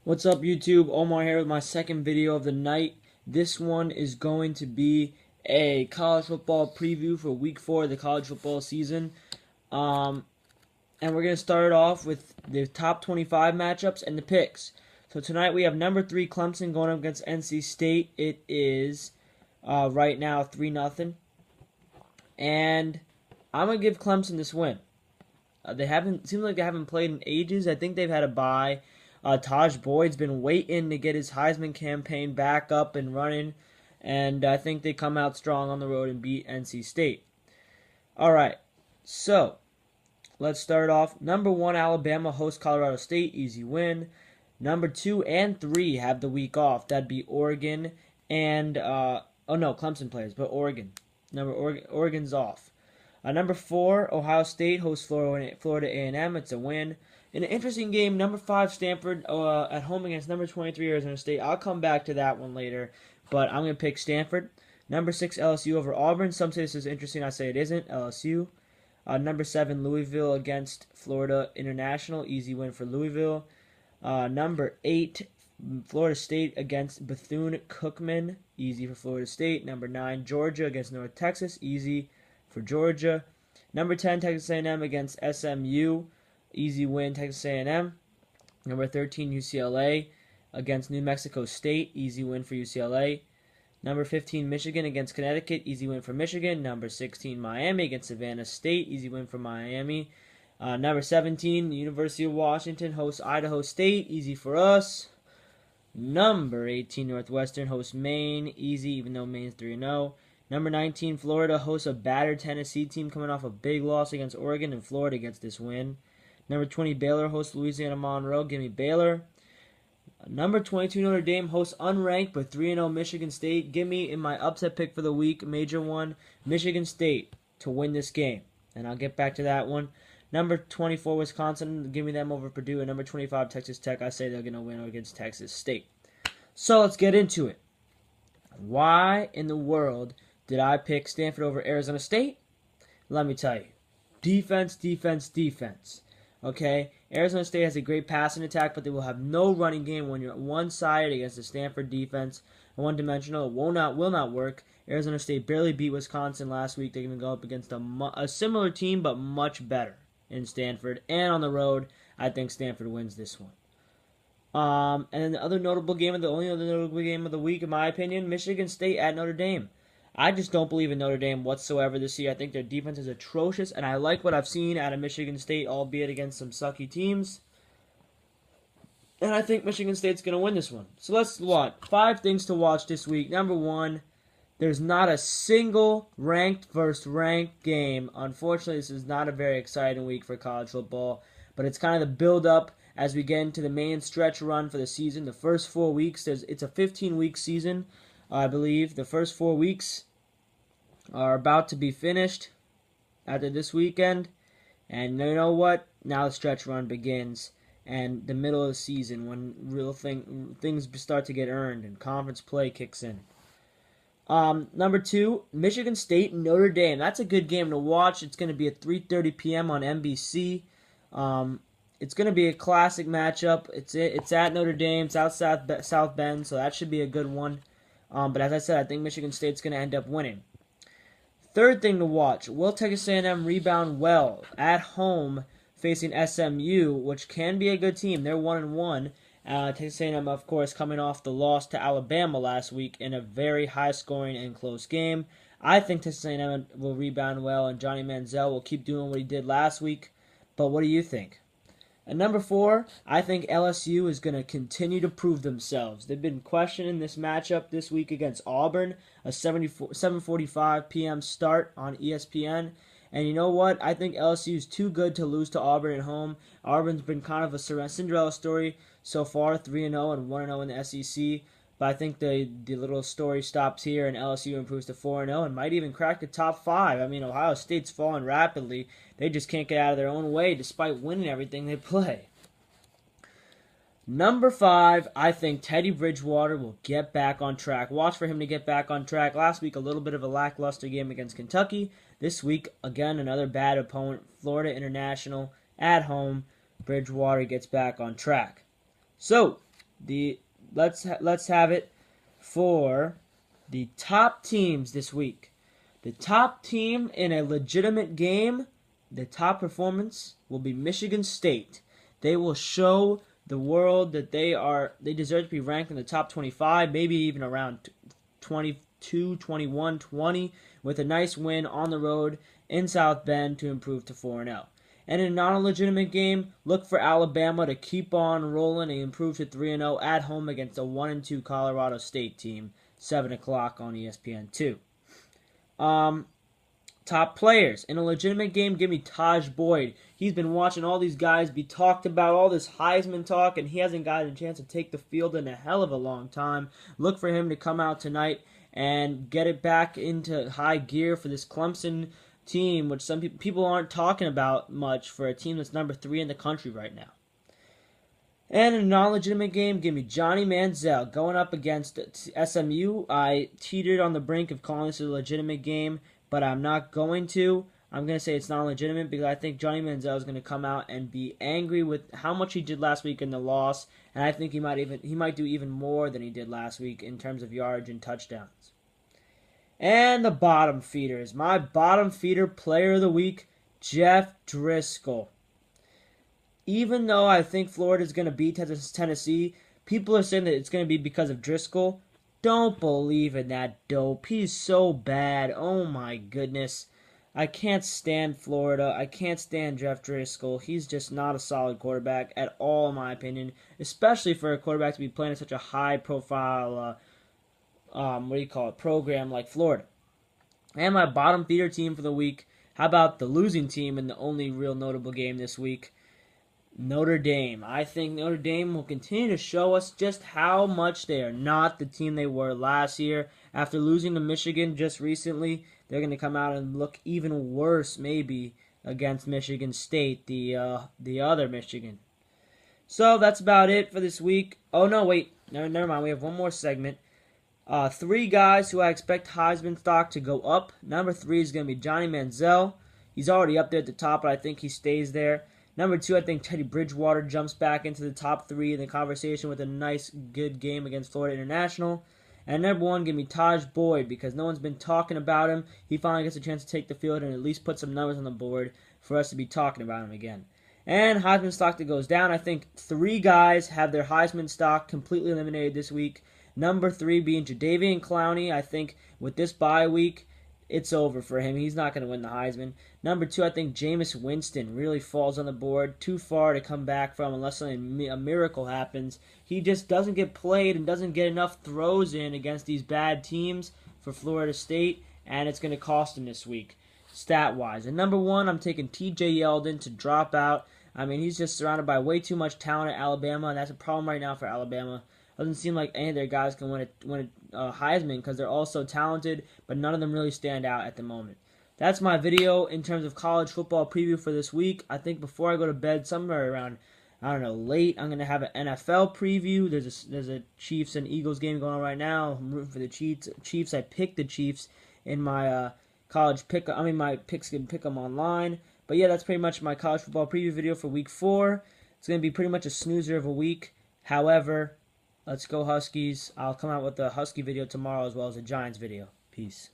What's up, YouTube? Omar here with my second video of the night. This one is going to be a college football preview for week 4 of the college football season. And we're going to start it off with the top 25 matchups and the picks. So tonight we have number 3 Clemson going up against NC State. It is right now 3-0. And I'm going to give Clemson this win. Seems like they haven't played in ages. I think they've had a bye. Taj Boyd's been waiting to get his Heisman campaign back up and running, and I think they come out strong on the road and beat NC State. All right, so let's start off. Number 1, Alabama hosts Colorado State, easy win. Number 2 and 3 have the week off. That'd be Oregon and Clemson players, but Oregon. Oregon's off. Number 4, Ohio State hosts Florida A&M. It's a win. In an interesting game, number 5 Stanford at home against number 23 Arizona State. I'll come back to that one later, but I'm going to pick Stanford. Number 6 LSU over Auburn. Some say this is interesting. I say it isn't. LSU. Number 7 Louisville against Florida International. Easy win for Louisville. Number 8 Florida State against Bethune-Cookman. Easy for Florida State. Number 9 Georgia against North Texas. Easy for Georgia. Number 10 Texas A&M against SMU. Easy win, Texas A&M. Number 13, UCLA against New Mexico State. Easy win for UCLA. Number 15, Michigan against Connecticut. Easy win for Michigan. Number 16, Miami against Savannah State. Easy win for Miami. Number 17, University of Washington hosts Idaho State. Easy for us. Number 18, Northwestern hosts Maine. Easy, even though Maine's 3-0. Number 19, Florida hosts a battered Tennessee team coming off a big loss against Oregon, and Florida gets this win. Number 20, Baylor hosts Louisiana Monroe. Give me Baylor. Number 22, Notre Dame hosts unranked but 3-0 Michigan State. Give me, in my upset pick for the week, major one, Michigan State to win this game. And I'll get back to that one. Number 24, Wisconsin. Give me them over Purdue. And number 25, Texas Tech. I say they're going to win against Texas State. So let's get into it. Why in the world did I pick Stanford over Arizona State? Let me tell you. Defense, defense, defense. Okay, Arizona State has a great passing attack, but they will have no running game when you're one-sided against the Stanford defense. One-dimensional, it will not work. Arizona State barely beat Wisconsin last week. They're going to go up against a similar team, but much better in Stanford. And on the road, I think Stanford wins this one. And then the only other notable game of the week, in my opinion, Michigan State at Notre Dame. I just don't believe in Notre Dame whatsoever this year. I think their defense is atrocious, and I like what I've seen out of Michigan State, albeit against some sucky teams. And I think Michigan State's going to win this one. So let's watch. 5 things to watch this week. Number 1, there's not a single ranked versus ranked game. Unfortunately, this is not a very exciting week for college football, but it's kind of the build-up as we get into the main stretch run for the season. The first 4 weeks, it's a 15-week season, I believe. The first 4 weeks are about to be finished after this weekend, and you know what? Now the stretch run begins, and the middle of the season when things start to get earned and conference play kicks in. Number 2, Michigan State Notre Dame. That's a good game to watch. It's going to be at 3:30 p.m. on NBC. It's going to be a classic matchup. It's at Notre Dame. It's out South Bend, so that should be a good one. But as I said, I think Michigan State's going to end up winning. Third thing to watch, will Texas A&M rebound well at home facing SMU, which can be a good team. They're 1-1. Texas A&M, of course, coming off the loss to Alabama last week in a very high-scoring and close game. I think Texas A&M will rebound well, and Johnny Manziel will keep doing what he did last week. But what do you think? And number 4, I think LSU is going to continue to prove themselves. They've been questioning this matchup this week against Auburn, a 7:45 p.m. start on ESPN. And you know what? I think LSU is too good to lose to Auburn at home. Auburn's been kind of a Cinderella story so far, 3-0 and 1-0 in the SEC. But I think the little story stops here, and LSU improves to 4-0 and might even crack the top 5. I mean, Ohio State's falling rapidly. They just can't get out of their own way despite winning everything they play. Number 5, I think Teddy Bridgewater will get back on track. Watch for him to get back on track. Last week, a little bit of a lackluster game against Kentucky. This week, again, another bad opponent, Florida International at home. Bridgewater gets back on track. So, Let's have it for the top teams this week. The top team in a legitimate game, the top performance will be Michigan State. They will show the world that they deserve to be ranked in the top 25, maybe even around 22, 21, 20, with a nice win on the road in South Bend to improve to 4-0. And in a non-legitimate game, look for Alabama to keep on rolling and improve to 3-0 at home against a 1-2 Colorado State team, 7 o'clock on ESPN2. Top players. In a legitimate game, give me Taj Boyd. He's been watching all these guys be talked about, all this Heisman talk, and he hasn't gotten a chance to take the field in a hell of a long time. Look for him to come out tonight and get it back into high gear for this Clemson team, which some people aren't talking about much for a team that's number 3 in the country right now. And in a non-legitimate game, give me Johnny Manziel going up against SMU. I teetered on the brink of calling this a legitimate game, but I'm not going to. I'm going to say it's not legitimate because I think Johnny Manziel is going to come out and be angry with how much he did last week in the loss, and I think he might do even more than he did last week in terms of yardage and touchdowns. And the bottom feeders. My bottom feeder player of the week, Jeff Driscoll. Even though I think Florida is going to beat Tennessee, people are saying that it's going to be because of Driscoll. Don't believe in that dope. He's so bad. Oh my goodness. I can't stand Florida. I can't stand Jeff Driscoll. He's just not a solid quarterback at all, in my opinion, especially for a quarterback to be playing at such a high-profile program like Florida. And my bottom feeder team for the week, how about the losing team in the only real notable game this week, Notre Dame. I think Notre Dame will continue to show us just how much they are not the team they were last year. After losing to Michigan just recently, they're going to come out and look even worse maybe against Michigan State, the other Michigan. So that's about it for this week. Oh, no, wait. Never mind. We have one more segment. 3 guys who I expect Heisman stock to go up. Number 3 is going to be Johnny Manziel. He's already up there at the top, but I think he stays there. Number 2, I think Teddy Bridgewater jumps back into the top 3 in the conversation with a nice, good game against Florida International. And number 1, give me Taj Boyd, because no one's been talking about him. He finally gets a chance to take the field and at least put some numbers on the board for us to be talking about him again. And Heisman stock that goes down, I think 3 guys have their Heisman stock completely eliminated this week. Number 3 being Jadeveon Clowney. I think with this bye week, it's over for him. He's not going to win the Heisman. Number 2, I think Jameis Winston really falls on the board. Too far to come back from unless a miracle happens. He just doesn't get played and doesn't get enough throws in against these bad teams for Florida State, and it's going to cost him this week, stat-wise. And number 1, I'm taking T.J. Yeldon to drop out. I mean, he's just surrounded by way too much talent at Alabama, and that's a problem right now for Alabama. Doesn't seem like any of their guys can win a Heisman because they're all so talented, but none of them really stand out at the moment. That's my video in terms of college football preview for this week. I think before I go to bed, somewhere around, I don't know, late, I'm going to have an NFL preview. There's a Chiefs and Eagles game going on right now. I'm rooting for the Chiefs. I picked the Chiefs in my my picks can pick them online. But yeah, that's pretty much my college football preview video for week 4. It's going to be pretty much a snoozer of a week. However, let's go Huskies. I'll come out with a Husky video tomorrow as well as a Giants video. Peace.